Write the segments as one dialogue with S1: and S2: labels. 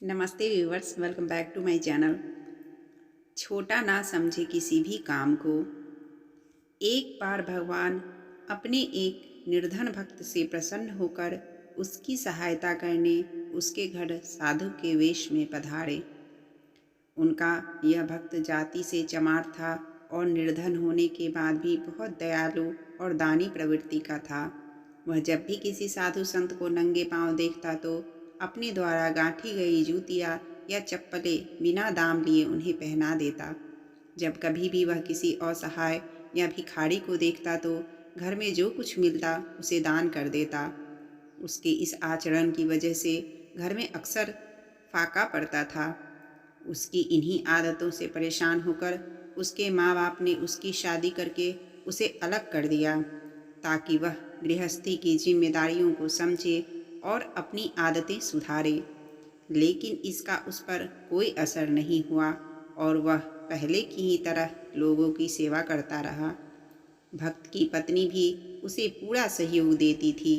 S1: नमस्ते viewers, welcome back to my channel. छोटा ना समझे किसी भी काम को। एक बार भगवान अपने एक निर्धन भक्त से प्रसन्न होकर उसकी सहायता करने उसके घर साधु के वेश में पधारे। उनका यह भक्त जाति से चमार था और निर्धन होने के बाद भी बहुत दयालु और दानी प्रवृत्ति का था। वह जब भी किसी साधु संत को नंगे पांव देखता तो अपने द्वारा गांठी गई जूतियाँ या चप्पलें बिना दाम लिए उन्हें पहना देता। जब कभी भी वह किसी असहाय या भिखारी को देखता तो घर में जो कुछ मिलता उसे दान कर देता। उसके इस आचरण की वजह से घर में अक्सर फाका पड़ता था। उसकी इन्हीं आदतों से परेशान होकर उसके माँ बाप ने उसकी शादी करके उसे अलग कर दिया ताकि वह गृहस्थी की जिम्मेदारियों को समझे और अपनी आदतें सुधारे। लेकिन इसका उस पर कोई असर नहीं हुआ और वह पहले की ही तरह लोगों की सेवा करता रहा। भक्त की पत्नी भी उसे पूरा सहयोग देती थी।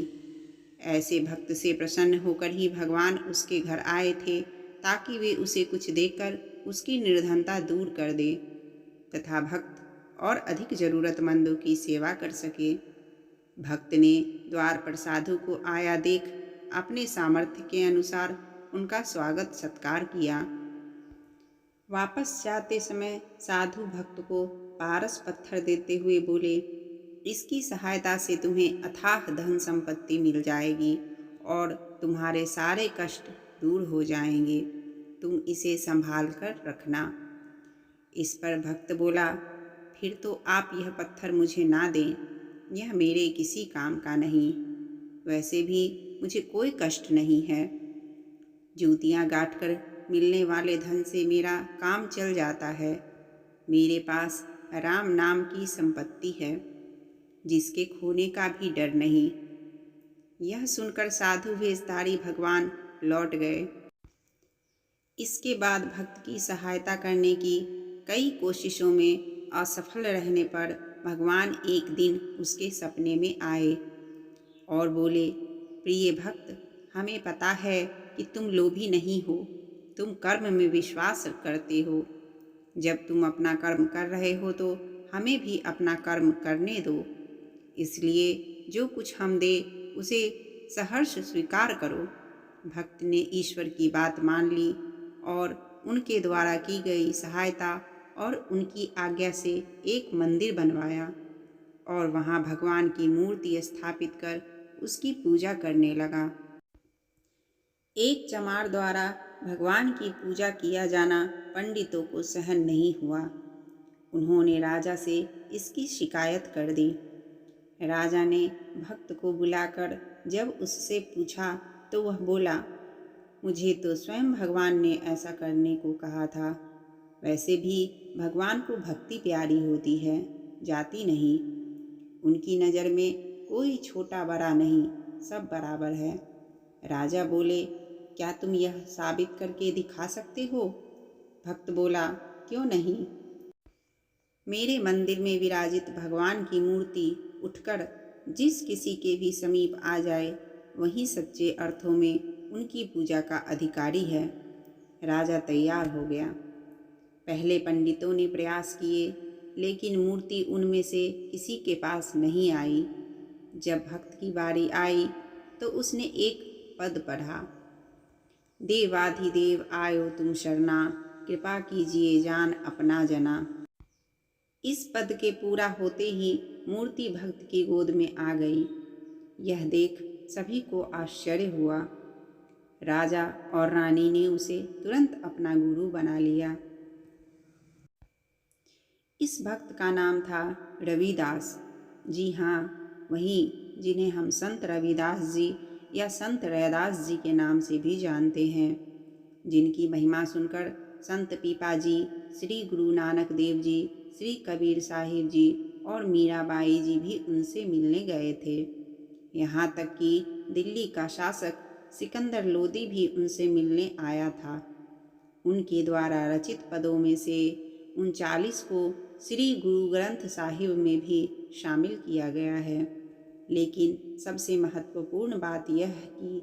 S1: ऐसे भक्त से प्रसन्न होकर ही भगवान उसके घर आए थे ताकि वे उसे कुछ देकर उसकी निर्धनता दूर कर दे तथा भक्त और अधिक ज़रूरतमंदों की सेवा कर सके। भक्त ने द्वार पर साधु को आया देख अपने सामर्थ्य के अनुसार उनका स्वागत सत्कार किया। वापस जाते समय साधु भक्त को पारस पत्थर देते हुए बोले, इसकी सहायता से तुम्हें अथाह धन संपत्ति मिल जाएगी और तुम्हारे सारे कष्ट दूर हो जाएंगे। तुम इसे संभाल कर रखना। इस पर भक्त बोला, फिर तो आप यह पत्थर मुझे ना दें, यह मेरे किसी काम का नहीं। वैसे भी मुझे कोई कष्ट नहीं है। जूतियाँ गाँठ कर मिलने वाले धन से मेरा काम चल जाता है। मेरे पास राम नाम की संपत्ति है जिसके खोने का भी डर नहीं। यह सुनकर साधु वेशधारी भगवान लौट गए। इसके बाद भक्त की सहायता करने की कई कोशिशों में असफल रहने पर भगवान एक दिन उसके सपने में आए और बोले, प्रिय भक्त, हमें पता है कि तुम लोभी नहीं हो, तुम कर्म में विश्वास करते हो। जब तुम अपना कर्म कर रहे हो तो हमें भी अपना कर्म करने दो। इसलिए जो कुछ हम दे उसे सहर्ष स्वीकार करो। भक्त ने ईश्वर की बात मान ली और उनके द्वारा की गई सहायता और उनकी आज्ञा से एक मंदिर बनवाया और वहाँ भगवान की मूर्ति स्थापित कर उसकी पूजा करने लगा। एक चमार द्वारा भगवान की पूजा किया जाना पंडितों को सहन नहीं हुआ। उन्होंने राजा से इसकी शिकायत कर दी। राजा ने भक्त को बुलाकर जब उससे पूछा तो वह बोला, मुझे तो स्वयं भगवान ने ऐसा करने को कहा था। वैसे भी भगवान को भक्ति प्यारी होती है, जाति नहीं। उनकी नज़र में कोई छोटा बड़ा नहीं, सब बराबर है। राजा बोले, क्या तुम यह साबित करके दिखा सकते हो? भक्त बोला, क्यों नहीं। मेरे मंदिर में विराजित भगवान की मूर्ति उठकर जिस किसी के भी समीप आ जाए वही सच्चे अर्थों में उनकी पूजा का अधिकारी है। राजा तैयार हो गया। पहले पंडितों ने प्रयास किए लेकिन मूर्ति उनमें से किसी के पास नहीं आई। जब भक्त की बारी आई तो उसने एक पद पढ़ा, देवाधिदेव आयो तुम शरणा, कृपा कीजिए जान अपना जना। इस पद के पूरा होते ही मूर्ति भक्त की गोद में आ गई। यह देख सभी को आश्चर्य हुआ। राजा और रानी ने उसे तुरंत अपना गुरु बना लिया। इस भक्त का नाम था रविदास। जी हाँ, वही जिन्हें हम संत रविदास जी या संत रैदास जी के नाम से भी जानते हैं, जिनकी महिमा सुनकर संत पीपाजी, श्री गुरु नानक देव जी, श्री कबीर साहिब जी और मीराबाई जी भी उनसे मिलने गए थे। यहाँ तक कि दिल्ली का शासक सिकंदर लोदी भी उनसे मिलने आया था। उनके द्वारा रचित पदों में से 39 को श्री गुरु ग्रंथ साहिब में भी शामिल किया गया है। लेकिन सबसे महत्वपूर्ण बात यह है कि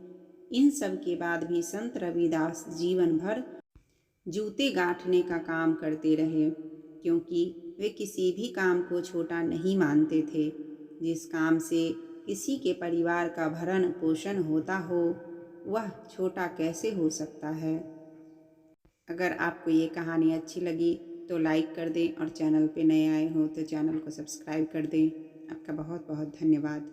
S1: इन सब के बाद भी संत रविदास जीवन भर जूते गांठने का काम करते रहे, क्योंकि वे किसी भी काम को छोटा नहीं मानते थे। जिस काम से किसी के परिवार का भरण पोषण होता हो, वह छोटा कैसे हो सकता है। अगर आपको ये कहानी अच्छी लगी तो लाइक कर दें और चैनल पे नए आए हो तो चैनल को सब्सक्राइब कर दें। आपका बहुत बहुत धन्यवाद।